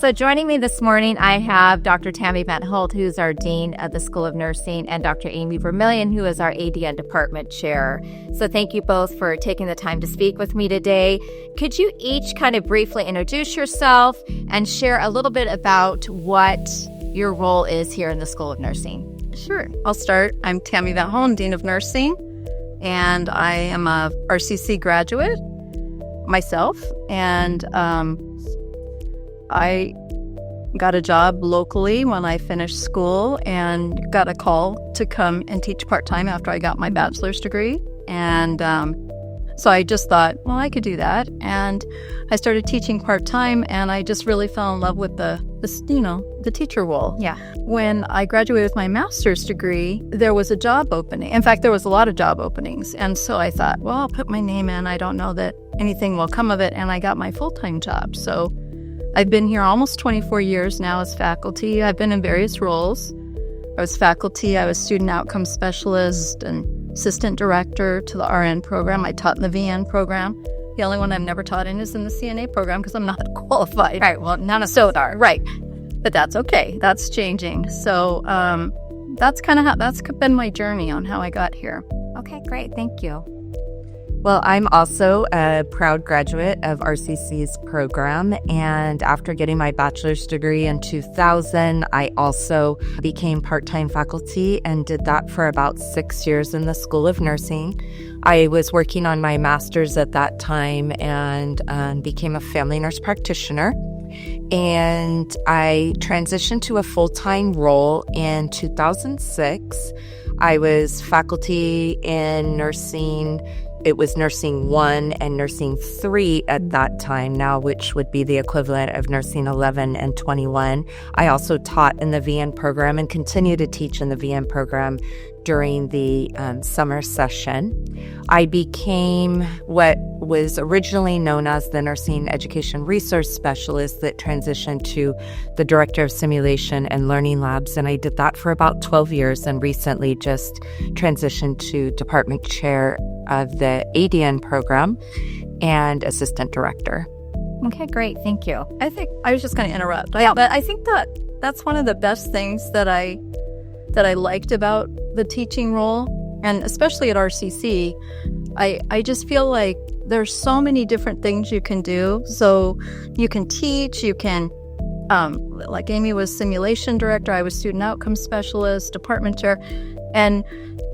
So joining me this morning, I have Dr. Tammy Van Holt, who's our Dean of the School of Nursing, and Dr. Amy Vermillion, who is our ADN Department Chair. So thank you both for taking the time to speak with me today. Could you each kind of briefly introduce yourself and share a little bit about what your role is here in the School of Nursing? Sure. I'll start. I'm Tammy Van Holt, Dean of Nursing, and I am a RCC graduate myself, and I got a job locally when I finished school and got a call to come and teach part-time after I got my bachelor's degree. And so I just thought, well, I could do that. And I started teaching part-time, and I just really fell in love with the teacher role. Yeah. When I graduated with my master's degree, there was a job opening. In fact, there was a lot of job openings. And so I thought, well, I'll put my name in. I don't know that anything will come of it. And I got my full-time job. So I've been here almost 24 years now as faculty. I've been in various roles. I was faculty, I was student outcome specialist and assistant director to the RN program. I taught in the VN program. The only one I've never taught in is in the CNA program because I'm not qualified. Right, well, none of us are. Right, but that's okay. That's changing. So that's been my journey on how I got here. Okay, great. Thank you. Well, I'm also a proud graduate of RCC's program, and after getting my bachelor's degree in 2000, I also became part-time faculty and did that for about 6 years in the School of Nursing. I was working on my master's at that time and became a family nurse practitioner, and I transitioned to a full-time role in 2006. I was faculty in nursing. It was Nursing 1 and Nursing 3 at that time now, which would be the equivalent of Nursing 11 and 21. I also taught in the VN program and continue to teach in the VN program during the summer session. I became what was originally known as the Nursing Education Resource Specialist that transitioned to the Director of Simulation and Learning Labs, and I did that for about 12 years and recently just transitioned to Department Chair of the ADN program and Assistant Director. Okay, great. Thank you. I think I was just going to interrupt. Yeah. But I think that's one of the best things that I liked about the teaching role, and especially at RCC. I just feel like there's so many different things you can do. So you can teach, you can, like Amy was simulation director, I was student outcome specialist, department chair, and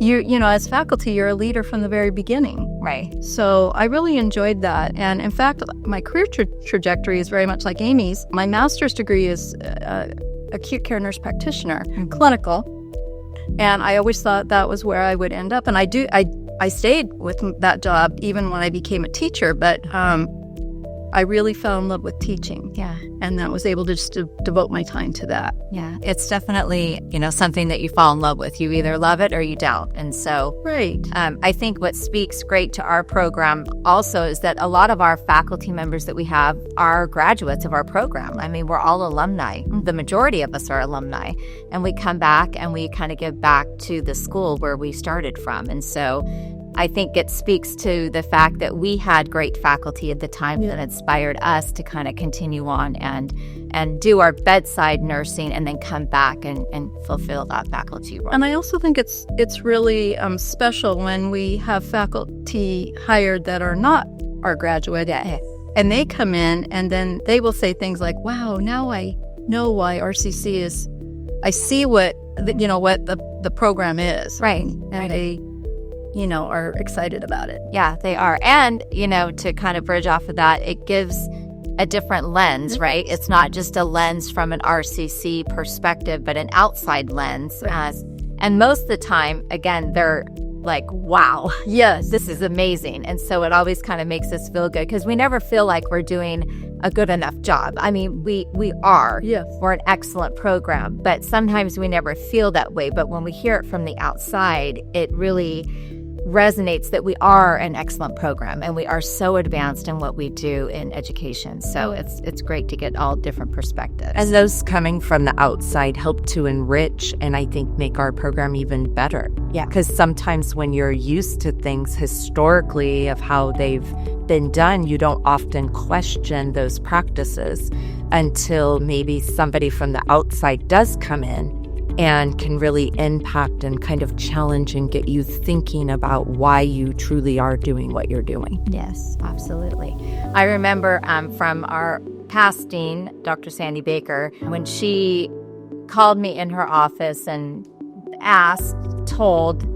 you know, as faculty, you're a leader from the very beginning. Right. So I really enjoyed that. And in fact, my career trajectory is very much like Amy's. My master's degree is acute care nurse practitioner, clinical. And I always thought that was where I would end up. And I stayed with that job even when I became a teacher, but I really fell in love with teaching. Yeah. And that was able to just devote my time to that. Yeah. It's definitely, something that you fall in love with. You either love it or you don't. And so right. I think what speaks great to our program also is that a lot of our faculty members that we have are graduates of our program. I mean, we're all alumni. The majority of us are alumni. And we come back and we kind of give back to the school where we started from. And so I think it speaks to the fact that we had great faculty at the time that inspired us to kind of continue on and do our bedside nursing and then come back and fulfill that faculty role. And I also think it's really special when we have faculty hired that are not our graduate. Yeah. And they come in and then they will say things like, wow, now I know why RCC is, I see what the program is. Right. And they are excited about it. Yeah, they are. And, to kind of bridge off of that, it gives a different lens, right? It's not just a lens from an RCC perspective, but an outside lens. Right. And most of the time, again, they're like, wow, yes, this is amazing. And so it always kind of makes us feel good because we never feel like we're doing a good enough job. I mean, we are. Yes. We're an excellent program, but sometimes we never feel that way. But when we hear it from the outside, it really resonates that we are an excellent program and we are so advanced in what we do in education. So it's great to get all different perspectives. And those coming from the outside help to enrich and I think make our program even better. Yeah. Because sometimes when you're used to things historically of how they've been done, you don't often question those practices until maybe somebody from the outside does come in and can really impact and kind of challenge and get you thinking about why you truly are doing what you're doing. Yes, absolutely. I remember from our past dean, Dr. Sandy Baker, when she called me in her office and told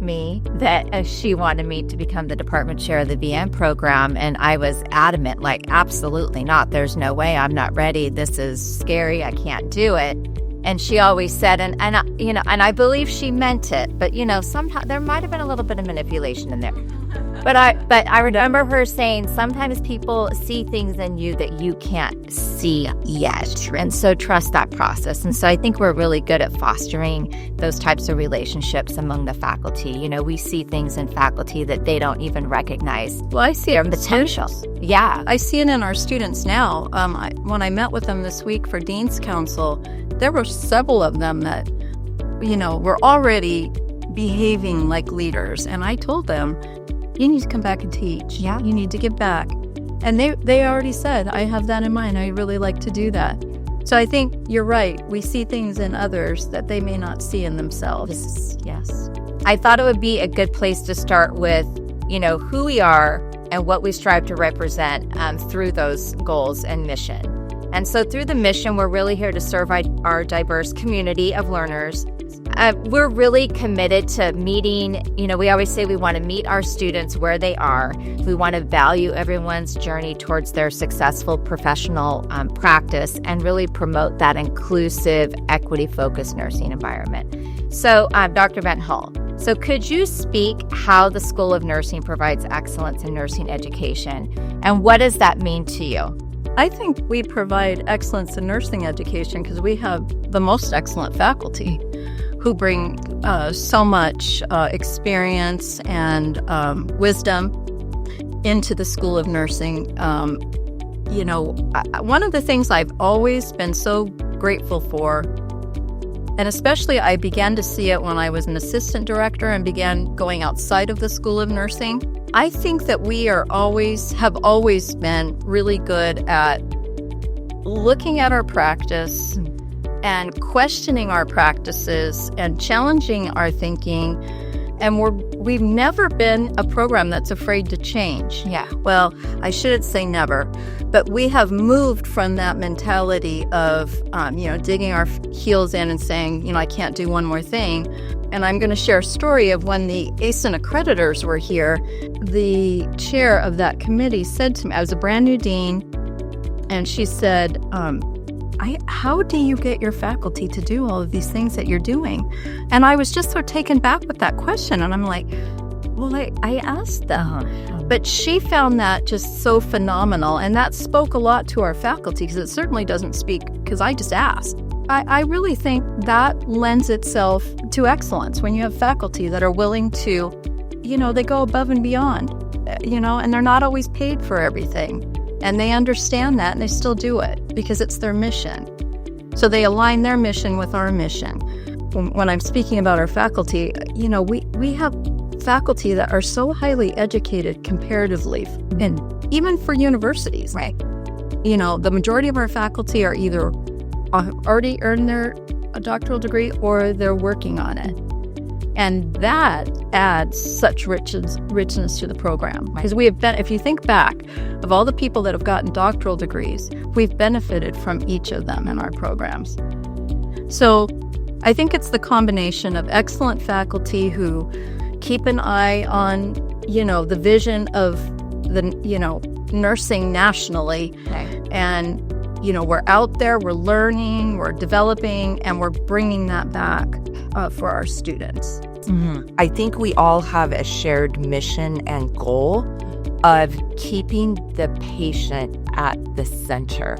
me that she wanted me to become the department chair of the VM program, and I was adamant, like, absolutely not. There's no way. I'm not ready. This is scary. I can't do it. And she always said, and I believe she meant it, but sometimes there might have been a little bit of manipulation in there. But I remember her saying sometimes people see things in you that you can't see yet, and so trust that process. And so I think we're really good at fostering those types of relationships among the faculty. We see things in faculty that they don't even recognize. Well, I see their potential. Yeah, I see it in our students now. When I met with them this week for Dean's Council, there were several of them that, were already behaving like leaders. And I told them, you need to come back and teach. Yeah. You need to give back. And they already said, I have that in mind. I really like to do that. So I think you're right. We see things in others that they may not see in themselves. Yes. I thought it would be a good place to start with, who we are and what we strive to represent through those goals and mission. And so through the mission, we're really here to serve our diverse community of learners. We're really committed to meeting, we always say we want to meet our students where they are. We want to value everyone's journey towards their successful professional practice and really promote that inclusive, equity-focused nursing environment. So, Dr. Van Hull, so could you speak how the School of Nursing provides excellence in nursing education, and what does that mean to you? I think we provide excellence in nursing education because we have the most excellent faculty who bring so much experience and wisdom into the School of Nursing. One of the things I've always been so grateful for, and especially I began to see it when I was an assistant director and began going outside of the School of Nursing, I think that we have always been really good at looking at our practice and questioning our practices and challenging our thinking. And we've never been a program that's afraid to change. Yeah. Well, I shouldn't say never, but we have moved from that mentality of, digging our heels in and saying, I can't do one more thing. And I'm going to share a story of when the ASIN accreditors were here. The chair of that committee said to me, I was a brand new dean, and she said, how do you get your faculty to do all of these things that you're doing? And I was just so taken back with that question. And I'm like, well, I asked them. But she found that just so phenomenal. And that spoke a lot to our faculty because it certainly doesn't speak because I just asked. I really think that lends itself to excellence when you have faculty that are willing to, they go above and beyond, and they're not always paid for everything. And they understand that and they still do it because it's their mission. So they align their mission with our mission. When I'm speaking about our faculty, we have faculty that are so highly educated comparatively, and even for universities. Right. The majority of our faculty are either already earned their doctoral degree or they're working on it. And that adds such richness to the program. Because if you think back of all the people that have gotten doctoral degrees, we've benefited from each of them in our programs. So I think it's the combination of excellent faculty who keep an eye on, the vision of the, nursing nationally. Okay. And, we're out there, we're learning, we're developing, and we're bringing that back for our students. Mm-hmm. I think we all have a shared mission and goal of keeping the patient at the center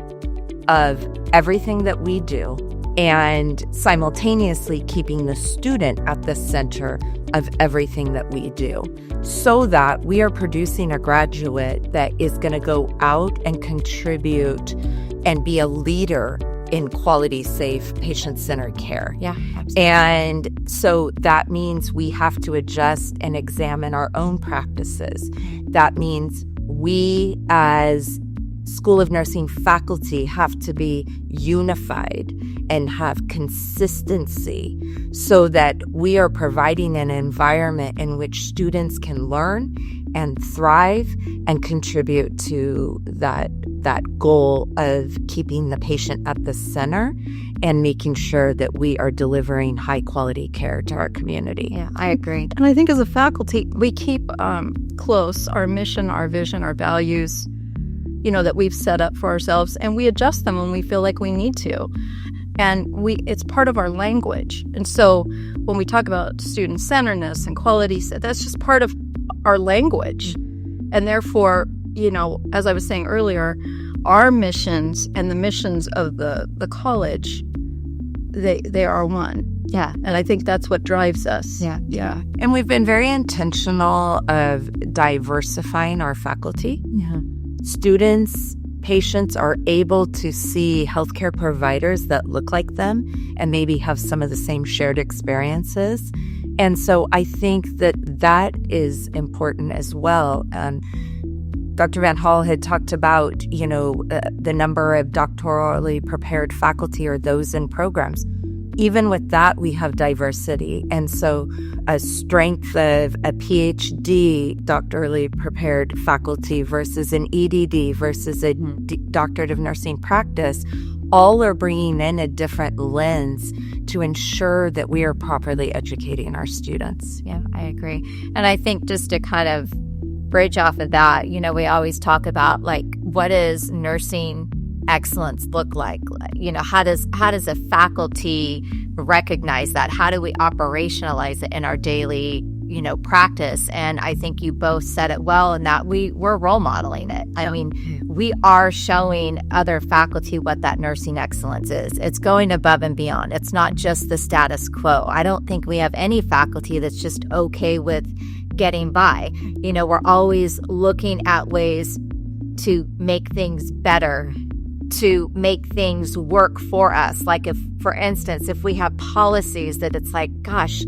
of everything that we do and simultaneously keeping the student at the center of everything that we do, so that we are producing a graduate that is going to go out and contribute and be a leader in quality, safe, patient-centered care. Yeah, absolutely. And so that means we have to adjust and examine our own practices. That means we as School of Nursing faculty have to be unified and have consistency so that we are providing an environment in which students can learn and thrive and contribute to that goal of keeping the patient at the center and making sure that we are delivering high quality care to our community. Yeah, I agree. And I think as a faculty, we keep close our mission, our vision, our values, that we've set up for ourselves, and we adjust them when we feel like we need to. And it's part of our language. And so when we talk about student-centeredness and quality, that's just part of our language. And therefore, as I was saying earlier, our missions and the missions of the college, they are one. Yeah. And I think that's what drives us. Yeah. And we've been very intentional of diversifying our faculty. Yeah. Students, patients are able to see healthcare providers that look like them and maybe have some of the same shared experiences. And so I think that is important as well. Dr. Van Hall had talked about, the number of doctorally prepared faculty or those in programs. Even with that, we have diversity. And so a strength of a PhD doctorally prepared faculty versus an EDD versus a doctorate of nursing practice, all are bringing in a different lens to ensure that we are properly educating our students. Yeah, I agree. And I think just to kind of bridge off of that, we always talk about what is nursing excellence look like? How does a faculty recognize that? How do we operationalize it in our daily, practice? And I think you both said it well in that we're role modeling it. I mean, we are showing other faculty what that nursing excellence is. It's going above and beyond. It's not just the status quo. I don't think we have any faculty that's just okay with getting by. We're always looking at ways to make things better, to make things work for us. Like if, for instance, if we have policies that it's like, gosh,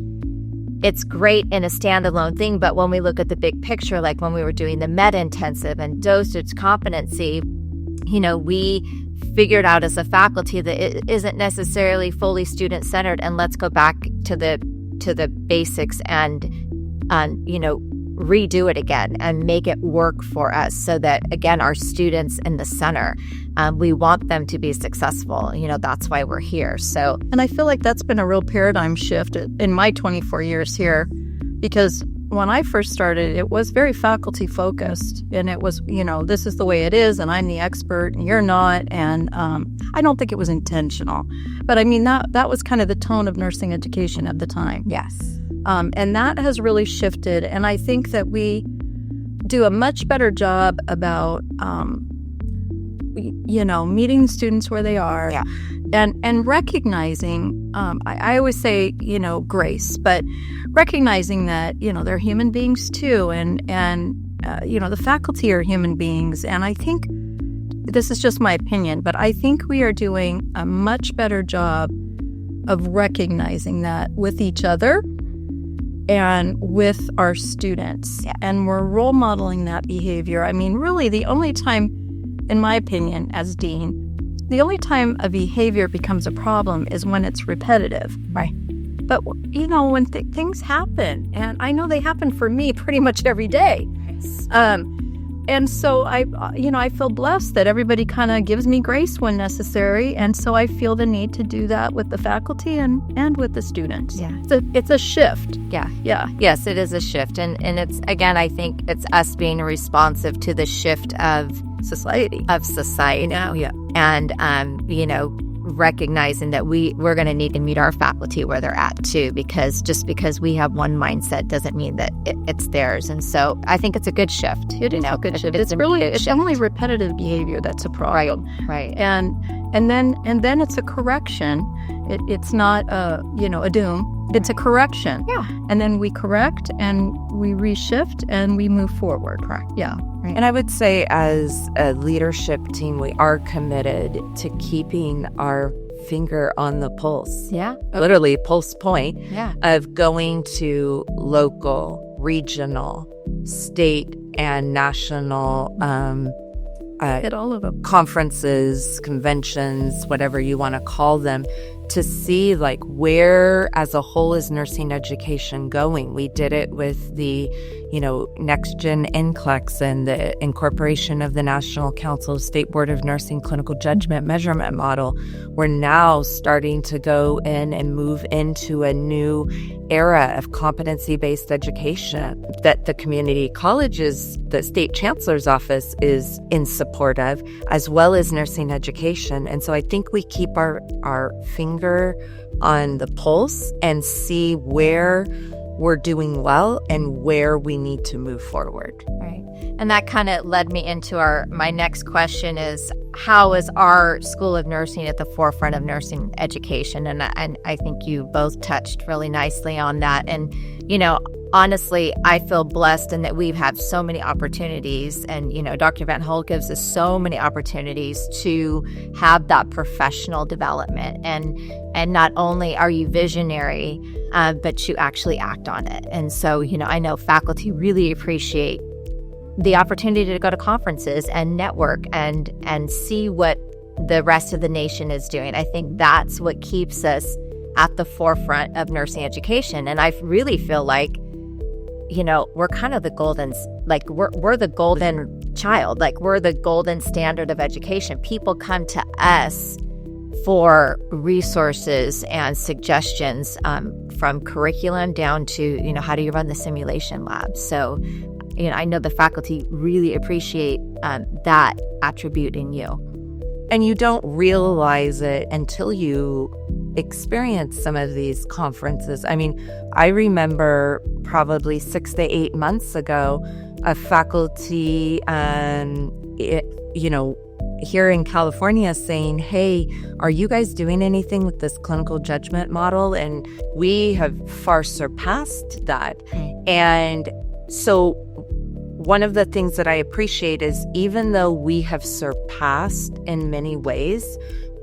it's great in a standalone thing, but when we look at the big picture, like when we were doing the med intensive and dosage competency, we figured out as a faculty that it isn't necessarily fully student centered, and let's go back to the basics and redo it again and make it work for us so that, again, our students in the center, we want them to be successful. That's why we're here. So, and I feel like that's been a real paradigm shift in my 24 years here, because when I first started, it was very faculty focused, and it was, this is the way it is, and I'm the expert and you're not. And I don't think it was intentional, but I mean, that was kind of the tone of nursing education at the time. yes. And that has really shifted. And I think that we do a much better job about, meeting students where they are, and recognizing, I always say, grace, but recognizing that, they're human beings too. And the faculty are human beings. And I think this is just my opinion, but I think we are doing a much better job of recognizing that with each other and with our students. Yeah. And we're role modeling that behavior. I mean, really, the only time, in my opinion, as dean, the only time a behavior becomes a problem is when it's repetitive. Right. But, when things happen, and I know they happen for me pretty much every day. And so I feel blessed that everybody kind of gives me grace when necessary. And so I feel the need to do that with the faculty and with the students. Yeah. It's a shift. Yeah. Yeah. Yes, it is a shift. And it's, again, I think it's us being responsive to the shift of Society. now. Yeah. And, recognizing that we're going to need to meet our faculty where they're at too, because just because we have one mindset doesn't mean that it's theirs. And so I think it's a good shift. It is a good shift. It's only repetitive behavior that's a problem. Right. And then it's a correction. It's not a doom. It's a correction. Yeah. And then we correct and we reshift and we move forward. Correct. Yeah. Right. And I would say as a leadership team, we are committed to keeping our finger on the pulse. Yeah. Literally pulse point Yeah. of going to local, regional, state, and national At all of them. conferences, conventions, whatever you want to call them, to see like where as a whole is nursing education going. We did it with the, Next Gen NCLEX and the incorporation of the National Council of State Board of Nursing Clinical Judgment Measurement Model. We're now starting to go in and move into a new era of competency-based education that the community colleges, the state chancellor's office is in support of, as well as nursing education. And so I think we keep our finger on the pulse and see where we're doing well and where we need to move forward. Right. And that kind of led me into my next question is, how is our School of Nursing at the forefront of nursing education? And I think you both touched really nicely on that. And, honestly, I feel blessed in that we've had so many opportunities. And, Dr. Van Hol gives us so many opportunities to have that professional development. And not only are you visionary, but you actually act on it. And so, I know faculty really appreciate the opportunity to go to conferences and network and see what the rest of the nation is doing. I think that's what keeps us at the forefront of nursing education. And I really feel like, we're kind of the golden, like we're the golden child, like we're the golden standard of education. People come to us for resources and suggestions, from curriculum down to, how do you run the simulation lab? So, I know the faculty really appreciate that attribute in you. And you don't realize it until you experience some of these conferences. I mean, I remember probably 6 to 8 months ago, a faculty, here in California saying, hey, are you guys doing anything with this clinical judgment model? And we have far surpassed that. And so one of the things that I appreciate is even though we have surpassed in many ways,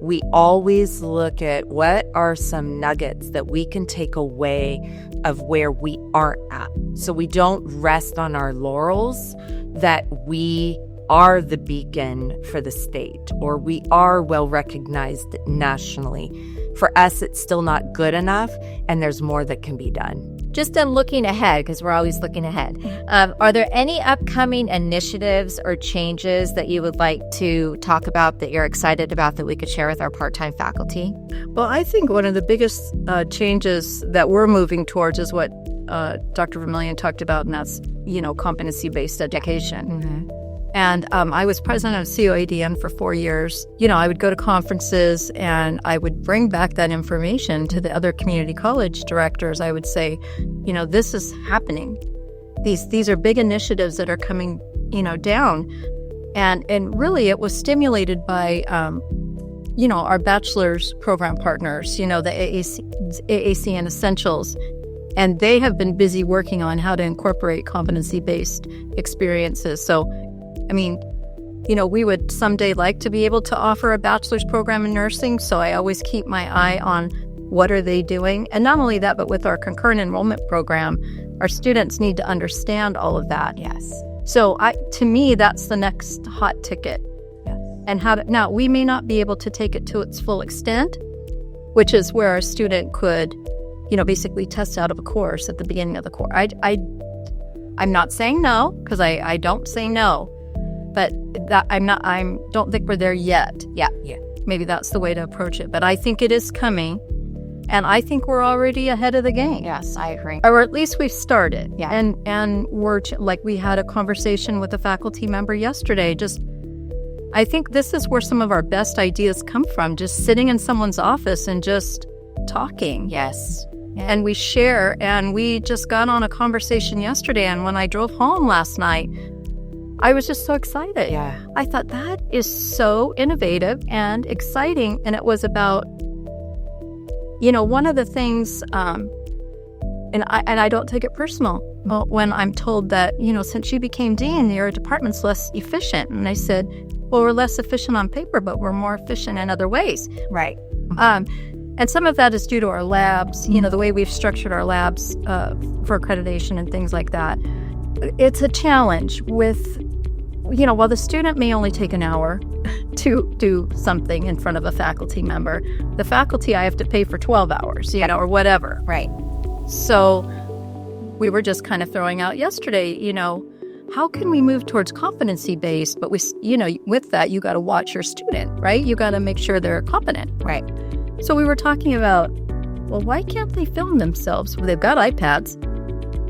we always look at what are some nuggets that we can take away of where we aren't at. So we don't rest on our laurels that we are the beacon for the state or we are well recognized nationally. For us, it's still not good enough, and there's more that can be done. Just in looking ahead, because we're always looking ahead, are there any upcoming initiatives or changes that you would like to talk about that you're excited about that we could share with our part-time faculty? Well, I think one of the biggest changes that we're moving towards is what Dr. Vermillion talked about, and that's, competency-based education. Mm-hmm. And I was president of COADN for 4 years. I would go to conferences and I would bring back that information to the other community college directors. I would say, this is happening. These are big initiatives that are coming, down. And really it was stimulated by, our bachelor's program partners, the AAC and Essentials. And they have been busy working on how to incorporate competency-based experiences. So, we would someday like to be able to offer a bachelor's program in nursing. So I always keep my eye on what are they doing. And not only that, but with our concurrent enrollment program, our students need to understand all of that. Yes. So to me, that's the next hot ticket. Yes. And now we may not be able to take it to its full extent, which is where our student could, basically test out of a course at the beginning of the course. I'm not saying no, because I don't say no. But that I don't think we're there yet. Yeah. Maybe that's the way to approach it. But I think it is coming, and I think we're already ahead of the game. Yes, I agree. Or at least we've started. Yeah. And we're we had a conversation with a faculty member yesterday. I think this is where some of our best ideas come from. Just sitting in someone's office and just talking. Yes. Yeah. And we share. And we just got on a conversation yesterday. And when I drove home last night, I was just so excited. Yeah. I thought that is so innovative and exciting. And it was about, one of the things, and I don't take it personal when I'm told that, since you became dean, your department's less efficient. And I said, well, we're less efficient on paper, but we're more efficient in other ways. Right. And some of that is due to our labs, the way we've structured our labs for accreditation and things like that. It's a challenge with, while the student may only take an hour to do something in front of a faculty member, the faculty I have to pay for 12 hours, or whatever. Right. So we were just kind of throwing out yesterday, how can we move towards competency-based, but with that, you got to watch your student, right? You got to make sure they're competent. Right. So we were talking about, well, why can't they film themselves? Well, they've got iPads.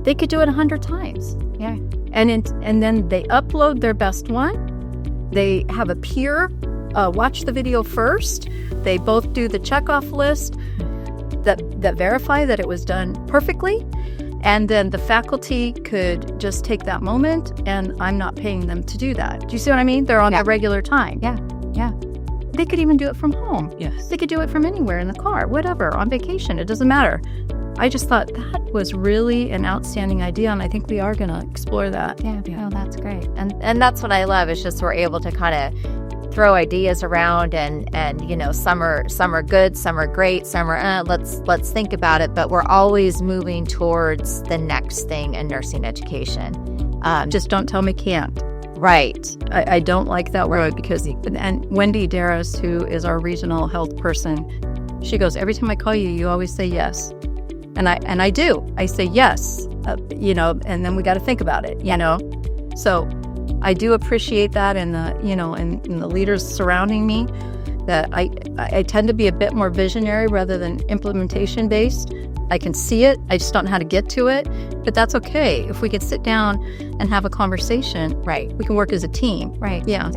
They could do it 100 times. Yeah. And then they upload their best one. They have a peer watch the video first. They both do the checkoff list that verify that it was done perfectly. And then the faculty could just take that moment, and I'm not paying them to do that. Do you see what I mean? They're on their regular time. Yeah. Yeah. They could even do it from home. Yes. They could do it from anywhere in the car, whatever, on vacation. It doesn't matter. I just thought that was really an outstanding idea, and I think we are going to explore that. Yeah. Oh, that's great. And that's what I love. It's just we're able to kind of throw ideas around, and some are good, some are great, some are let's think about it. But we're always moving towards the next thing in nursing education. Just don't tell me can't. Right. I don't like that word because, and Wendy Darris, who is our regional health person, she goes, every time I call you, you always say yes. And I do. I say yes, and then we got to think about it, So I do appreciate that in the, in the leaders surrounding me, that I tend to be a bit more visionary rather than implementation based. I can see it. I just don't know how to get to it. But that's okay. If we could sit down and have a conversation, right, we can work as a team. Right. Yeah.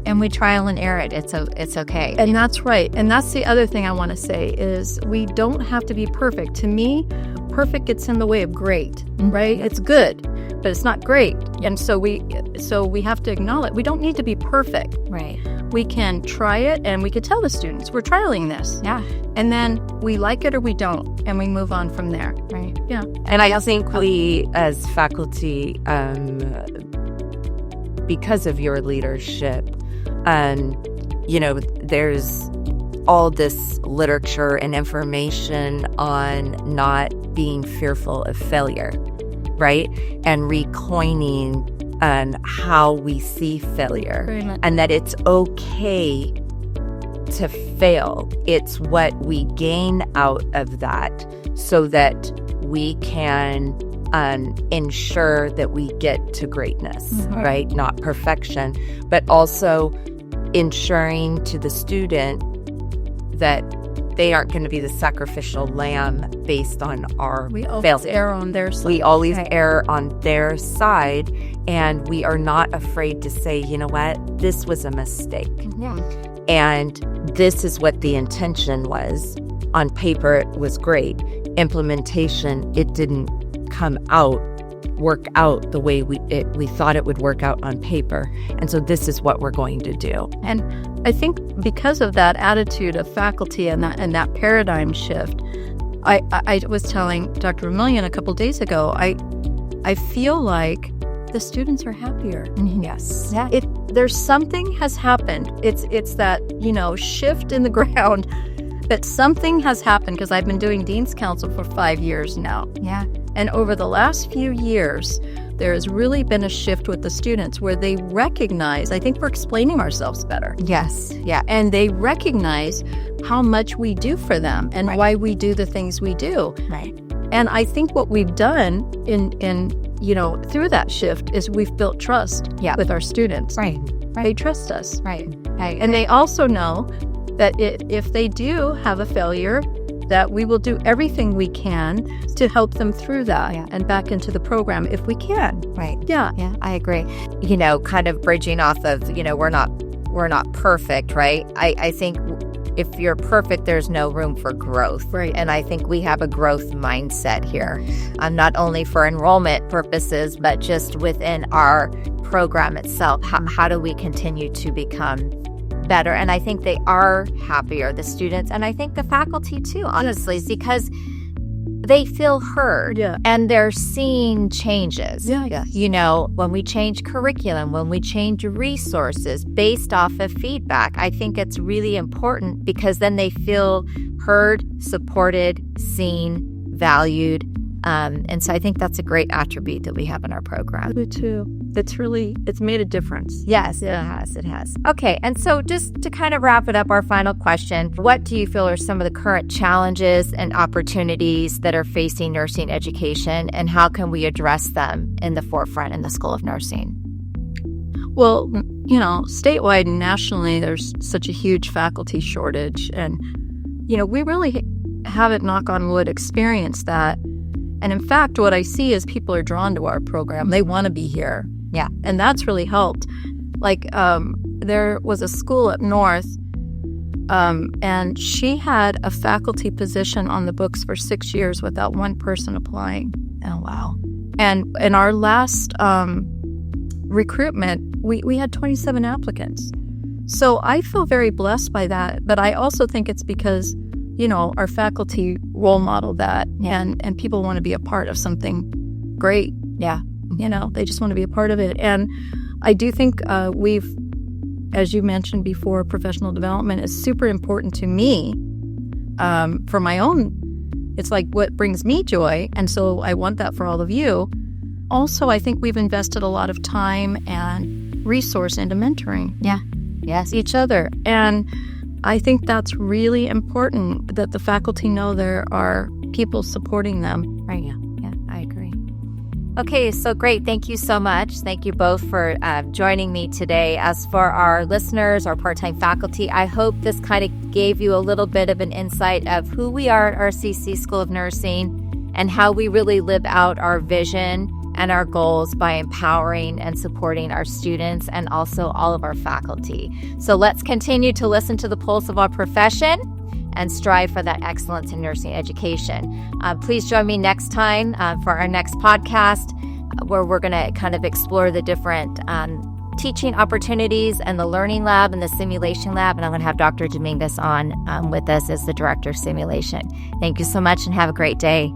And we trial and error it. It's okay. And that's right. And that's the other thing I want to say is we don't have to be perfect. To me, perfect gets in the way of great, right? It's good, but it's not great. And so we have to acknowledge we don't need to be perfect. Right. We can try it, and we could tell the students, we're trialing this. Yeah. And then we like it or we don't, and we move on from there. Right. Yeah. And I think we, as faculty, because of your leadership, there's all this literature and information on not being fearful of failure, right? And recoining how we see failure, and that it's okay to fail. It's what we gain out of that so that we can ensure that we get to greatness, right? Not perfection, but also ensuring to the student that they aren't going to be the sacrificial lamb based on our We always failure. err on their side. We always err on their side, and we are not afraid to say, you know what, this was a mistake. Yeah. And this is what the intention was. On paper, it was great. Implementation, it didn't work out the way we thought it would work out on paper. And so this is what we're going to do. And I think because of that attitude of faculty and that paradigm shift, I was telling Dr. Vermillion a couple days ago, I feel like the students are happier. Yes. Yeah. There's something has happened. It's that, shift in the ground that something has happened, because I've been doing Dean's Council for 5 years now. Yeah. And over the last few years, there has really been a shift with the students where they recognize, I think we're explaining ourselves better. Yes. Yeah. And they recognize how much we do for them and why we do the things we do. Right. And I think what we've done in through that shift is we've built trust with our students. Right. They trust us. Right. And they also know that if they do have a failure, that we will do everything we can to help them through that and back into the program if we can. Right. Yeah. Yeah, I agree. Kind of bridging off of, we're not perfect, right? I think if you're perfect, there's no room for growth. Right. And I think we have a growth mindset here, not only for enrollment purposes, but just within our program itself. How do we continue to become better. And I think they are happier, the students, and I think the faculty too, honestly, because they feel heard and they're seeing changes. You know, when we change curriculum, when we change resources based off of feedback, I think it's really important because then they feel heard, supported, seen, valued. And so I think that's a great attribute that we have in our program. I do too. It's made a difference. Yes, it has. Okay, and so just to kind of wrap it up, our final question, what do you feel are some of the current challenges and opportunities that are facing nursing education, and how can we address them in the forefront in the School of Nursing? Well, you know, statewide and nationally, there's such a huge faculty shortage. And, you know, we really haven't, knock on wood, experienced that. And in fact, what I see is people are drawn to our program. They want to be here. Yeah. And that's really helped. Like, there was a school up north, and she had a faculty position on the books for 6 years without one person applying. Oh, wow. And in our last recruitment, we had 27 applicants. So I feel very blessed by that. But I also think it's because, you know, our faculty role model that, and people want to be a part of something great. Yeah. You know, they just want to be a part of it. And I do think we've, as you mentioned before, professional development is super important to me for my own. It's like what brings me joy. And so I want that for all of you. Also, I think we've invested a lot of time and resource into mentoring. Yeah. Yes. Each other. And I think that's really important that the faculty know there are people supporting them. Right. Yeah, I agree. Okay, so great. Thank you so much. Thank you both for joining me today. As for our listeners, our part-time faculty, I hope this kind of gave you a little bit of an insight of who we are at RCC School of Nursing and how we really live out our vision and our goals by empowering and supporting our students and also all of our faculty. So let's continue to listen to the pulse of our profession and strive for that excellence in nursing education. Please join me next time for our next podcast, where we're going to kind of explore the different teaching opportunities and the learning lab and the simulation lab. And I'm going to have Dr. Dominguez on with us as the director of simulation. Thank you so much and have a great day.